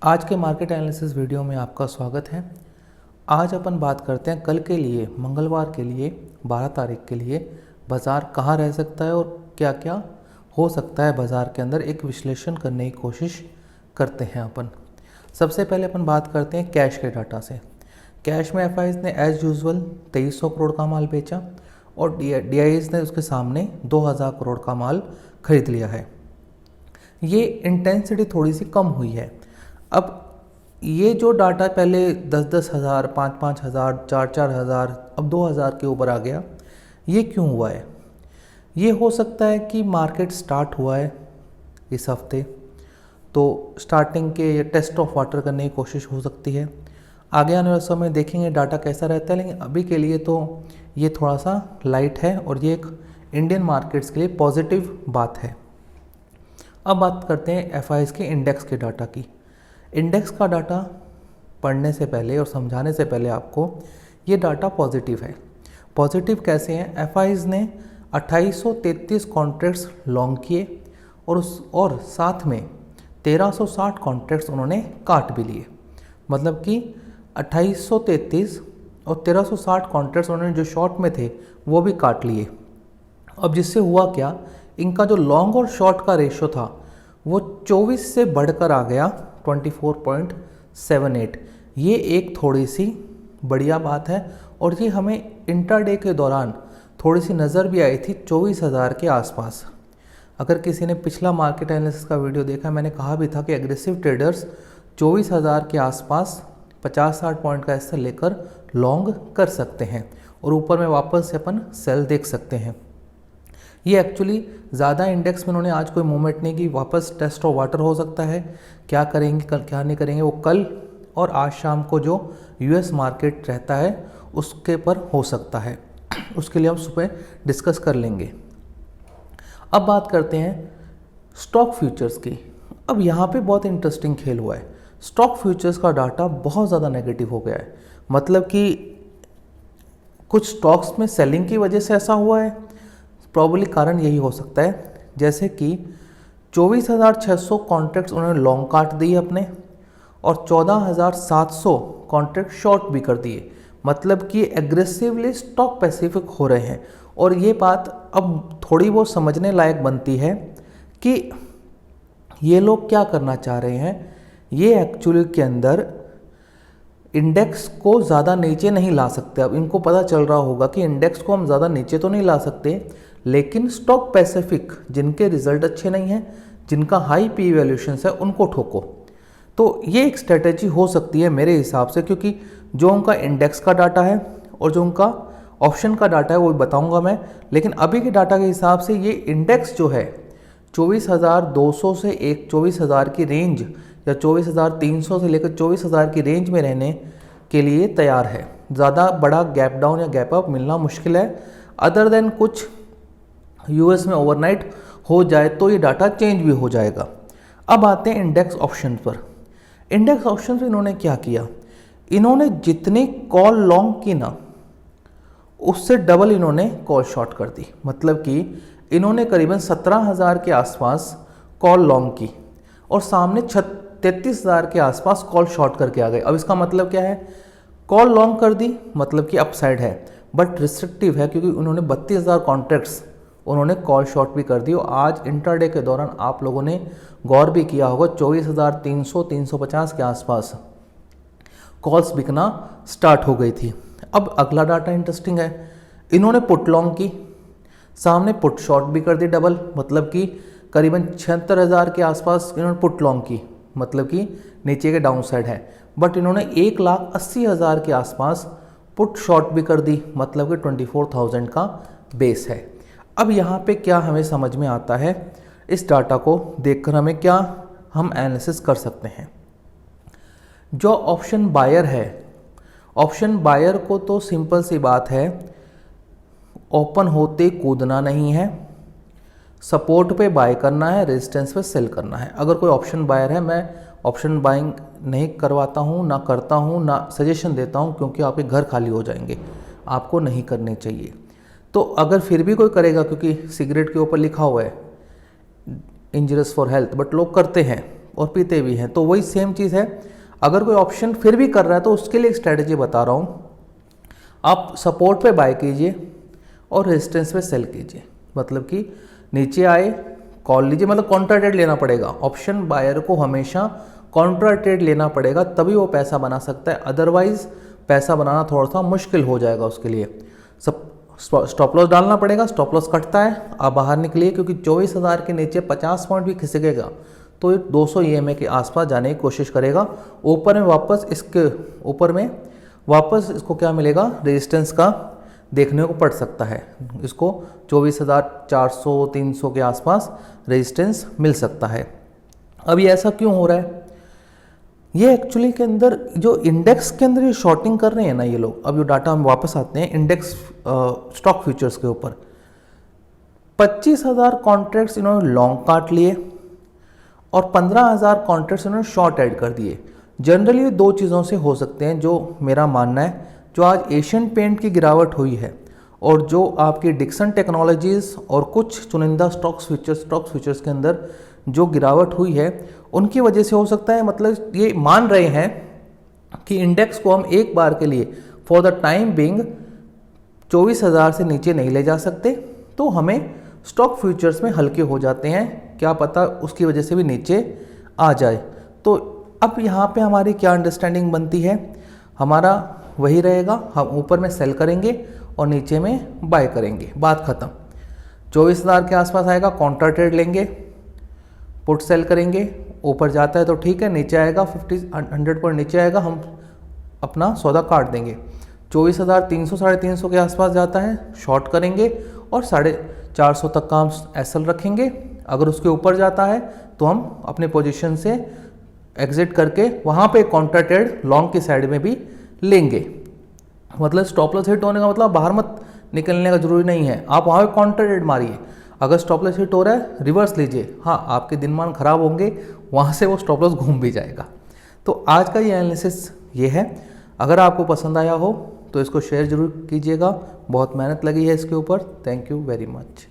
आज के market analysis video में आपका स्वागत है। आज अपन बात करते हैं कल के लिए, मंगलवार के लिए 12 तारीख के लिए बाज़ार कहाँ रह सकता है और क्या क्या हो सकता है बाज़ार के अंदर, एक विश्लेषण करने की कोशिश करते हैं अपन। सबसे पहले अपन बात करते हैं कैश के डाटा से। कैश में एफआईज ने एज यूजुअल 2300 करोड़ का माल बेचा और डीआईज ने उसके सामने 2000 करोड़ का माल खरीद लिया है। ये इंटेंसिटी थोड़ी सी कम हुई है। अब ये जो डाटा पहले 10-10 हज़ार, 5-5 हज़ार, 4-4 हज़ार, अब 2000 के ऊपर आ गया, ये क्यों हुआ है? ये हो सकता है कि मार्केट स्टार्ट हुआ है इस हफ्ते, तो स्टार्टिंग के टेस्ट ऑफ वाटर करने की कोशिश हो सकती है। आगे आने वाले समय देखेंगे डाटा कैसा रहता है, लेकिन अभी के लिए तो ये थोड़ा सा लाइट है और ये एक इंडियन मार्केट्स के लिए पॉजिटिव बात है। अब बात करते हैं एफआईज के इंडेक्स के डाटा की। इंडेक्स का डाटा पढ़ने से पहले और समझाने से पहले आपको ये डाटा पॉजिटिव है। पॉजिटिव कैसे हैं? एफआईज ने 2833 कॉन्ट्रैक्ट्स लॉन्ग किए और साथ में 1360 कॉन्ट्रैक्ट्स उन्होंने काट भी लिए। मतलब कि 2833 और 1360 कॉन्ट्रैक्ट्स उन्होंने जो शॉर्ट में थे वो भी काट लिए। अब जिससे हुआ क्या, इनका जो लॉन्ग और शॉर्ट का रेशो था वो 24 से बढ़कर आ गया 24.78। ये एक थोड़ी सी बढ़िया बात है और ये हमें इंट्राडे के दौरान थोड़ी सी नज़र भी आई थी 24,000 के आसपास। अगर किसी ने पिछला मार्केट एनालिसिस का वीडियो देखा, मैंने कहा भी था कि एग्रेसिव ट्रेडर्स 24,000 के आसपास 50-60 पॉइंट का हिस्सा लेकर लॉन्ग कर सकते हैं और ऊपर में वापस से अपन सेल देख सकते हैं। ये एक्चुअली ज़्यादा इंडेक्स में उन्होंने आज कोई मूवमेंट नहीं की, वापस टेस्ट ऑफ वाटर हो सकता है। क्या करेंगे कल, क्या नहीं करेंगे, वो कल और आज शाम को जो यूएस मार्केट रहता है उसके पर हो सकता है। उसके लिए हम सुबह डिस्कस कर लेंगे। अब बात करते हैं स्टॉक फ्यूचर्स की। अब यहाँ पे बहुत इंटरेस्टिंग खेल हुआ है। स्टॉक फ्यूचर्स का डाटा बहुत ज़्यादा नेगेटिव हो गया है। मतलब कि कुछ स्टॉक्स में सेलिंग की वजह से ऐसा हुआ है। प्रॉब्ली कारण यही हो सकता है, जैसे कि 24,600 कॉन्ट्रैक्ट्स उन्होंने लॉन्ग काट दिए अपने और 14,700 कॉन्ट्रैक्ट शॉर्ट भी कर दिए। मतलब कि एग्रेसिवली स्टॉक पैसिफिक हो रहे हैं। और ये बात अब थोड़ी बहुत समझने लायक बनती है कि ये लोग क्या करना चाह रहे हैं। ये एक्चुअली के अंदर इंडेक्स को ज़्यादा नीचे नहीं ला सकते। अब इनको पता चल रहा होगा कि इंडेक्स को हम ज़्यादा नीचे तो नहीं ला सकते, लेकिन स्टॉक पैसिफिक जिनके रिजल्ट अच्छे नहीं हैं, जिनका हाई पी वैल्यूएशंस है, उनको ठोको। तो ये एक स्ट्रेटेजी हो सकती है मेरे हिसाब से, क्योंकि जो उनका इंडेक्स का डाटा है और जो उनका ऑप्शन का डाटा है वो बताऊंगा मैं। लेकिन अभी के डाटा के हिसाब से ये इंडेक्स जो है 24,200 से 24,000 की रेंज या 24,300 से लेकर 24,000 की रेंज में रहने के लिए तैयार है। ज़्यादा बड़ा गैप डाउन या गैप अप मिलना मुश्किल है। अदर देन कुछ यूएस में ओवरनाइट हो जाए तो ये डाटा चेंज भी हो जाएगा। अब आते हैं इंडेक्स ऑप्शन पर। इंडेक्स ऑप्शन पर इन्होंने क्या किया, इन्होंने जितनी कॉल लॉन्ग की ना उससे डबल इन्होंने कॉल शॉर्ट कर दी। मतलब कि इन्होंने करीबन 17,000 के आसपास कॉल लॉन्ग की और सामने 33,000 के आसपास कॉल शॉर्ट करके आ गए। अब इसका मतलब क्या है, कॉल लॉन्ग कर दी मतलब कि अपसाइड है, बट रिस्ट्रिक्टिव है क्योंकि उन्होंने 32,000 कॉन्ट्रैक्ट्स उन्होंने कॉल शॉर्ट भी कर दी। और आज इंट्राडे के दौरान आप लोगों ने गौर भी किया होगा 24,300-350 के आसपास कॉल्स बिकना स्टार्ट हो गई थी। अब अगला डाटा इंटरेस्टिंग है, इन्होंने पुट लॉन्ग की, सामने पुट शॉर्ट भी कर दी डबल। मतलब कि करीबन 76,000 के आसपास इन्होंने पुट लॉन्ग की, मतलब कि नीचे के डाउन साइड है। बट इन्होंने 1,80,000 के आसपास पुट शॉर्ट भी कर दी, मतलब कि 24,000 का बेस है। अब यहाँ पे क्या हमें समझ में आता है, इस डाटा को देखकर हमें क्या हम एनालिसिस कर सकते हैं। जो ऑप्शन बायर है, ऑप्शन बायर को तो सिंपल सी बात है, ओपन होते कूदना नहीं है, सपोर्ट पे बाय करना है, रेजिस्टेंस पे सेल करना है। अगर कोई ऑप्शन बायर है, मैं ऑप्शन बाइंग नहीं करवाता हूँ, ना करता हूँ, ना सजेशन देता हूँ, क्योंकि आपके घर खाली हो जाएंगे, आपको नहीं करने चाहिए। तो अगर फिर भी कोई करेगा, क्योंकि सिगरेट के ऊपर लिखा हुआ है इंजरियस फॉर हेल्थ, बट लोग करते हैं, और पीते भी हैं। तो वही सेम चीज़ है, अगर कोई ऑप्शन फिर भी कर रहा है तो उसके लिए एक स्ट्रैटेजी बता रहा हूँ। आप सपोर्ट पे बाय कीजिए और रेजिस्टेंस पे सेल कीजिए, मतलब कि नीचे आए कॉल लीजिए, मतलब कॉन्ट्रा ट्रेड लेना पड़ेगा। ऑप्शन बायर को हमेशा कॉन्ट्रा ट्रेड लेना पड़ेगा, तभी वो पैसा बना सकता है, अदरवाइज पैसा बनाना थोड़ा सा मुश्किल हो जाएगा उसके लिए। सब स्टॉप लॉस डालना पड़ेगा, स्टॉप लॉस कटता है, आप बाहर निकलिए, क्योंकि 24,000 के नीचे 50 पॉइंट भी खिसकेगा तो ये 200 EMA के आसपास जाने की कोशिश करेगा। ऊपर में वापस इसके ऊपर में वापस इसको क्या मिलेगा, रेजिस्टेंस का देखने को पड़ सकता है। इसको 24,400 300 के आसपास रेजिस्टेंस मिल सकता है। अब ये ऐसा क्यों हो रहा है, ये एक्चुअली के अंदर जो इंडेक्स के अंदर ये शॉर्टिंग कर रहे हैं ना ये लोग। अब जो डाटा हम वापस आते हैं इंडेक्स स्टॉक फ्यूचर्स के ऊपर, 25,000 कॉन्ट्रैक्ट्स इन्होंने लॉन्ग काट लिए और 15,000 कॉन्ट्रैक्ट्स इन्होंने शॉर्ट ऐड कर दिए। जनरली ये दो चीज़ों से हो सकते हैं, जो मेरा मानना है। जो आज एशियन पेंट की गिरावट हुई है और जो आपकी डिक्सन टेक्नोलॉजीज़ और कुछ चुनिंदा स्टॉक फ्यूचर्स के अंदर जो गिरावट हुई है, उनकी वजह से हो सकता है। मतलब ये मान रहे हैं कि इंडेक्स को हम एक बार के लिए फॉर द टाइम बिंग 24,000 से नीचे नहीं ले जा सकते, तो हमें स्टॉक फ्यूचर्स में हल्के हो जाते हैं, क्या पता उसकी वजह से भी नीचे आ जाए। तो अब यहाँ पे हमारी क्या अंडरस्टैंडिंग बनती है, हमारा वही रहेगा, हम ऊपर में सेल करेंगे और नीचे में बाय करेंगे, बात ख़त्म। 24,000 के आसपास आएगा, कॉन्ट्रा ट्रेड लेंगे, पुट सेल करेंगे, ऊपर जाता है तो ठीक है, नीचे आएगा 100 पॉइंट नीचे आएगा, हम अपना सौदा काट देंगे। 24,300 350 के आसपास जाता है, शॉर्ट करेंगे और 450 तक का हम एसएल रखेंगे। अगर उसके ऊपर जाता है तो हम अपने पोजीशन से एग्जिट करके वहाँ पे कॉन्ट्रा ट्रेड लॉन्ग की साइड में भी लेंगे। मतलब स्टॉप लॉस हिट होने का मतलब बाहर मत निकलने का जरूरी नहीं है, आप वहाँ पे कॉन्ट्रा ट्रेड मारिए। अगर स्टॉप लॉस हिट हो रहा है रिवर्स लीजिए, हाँ आपके दिनमान खराब होंगे, वहाँ से वो स्टॉप लॉस घूम भी जाएगा। तो आज का ये एनालिसिस ये है। अगर आपको पसंद आया हो तो इसको शेयर जरूर कीजिएगा, बहुत मेहनत लगी है इसके ऊपर। Thank you very much.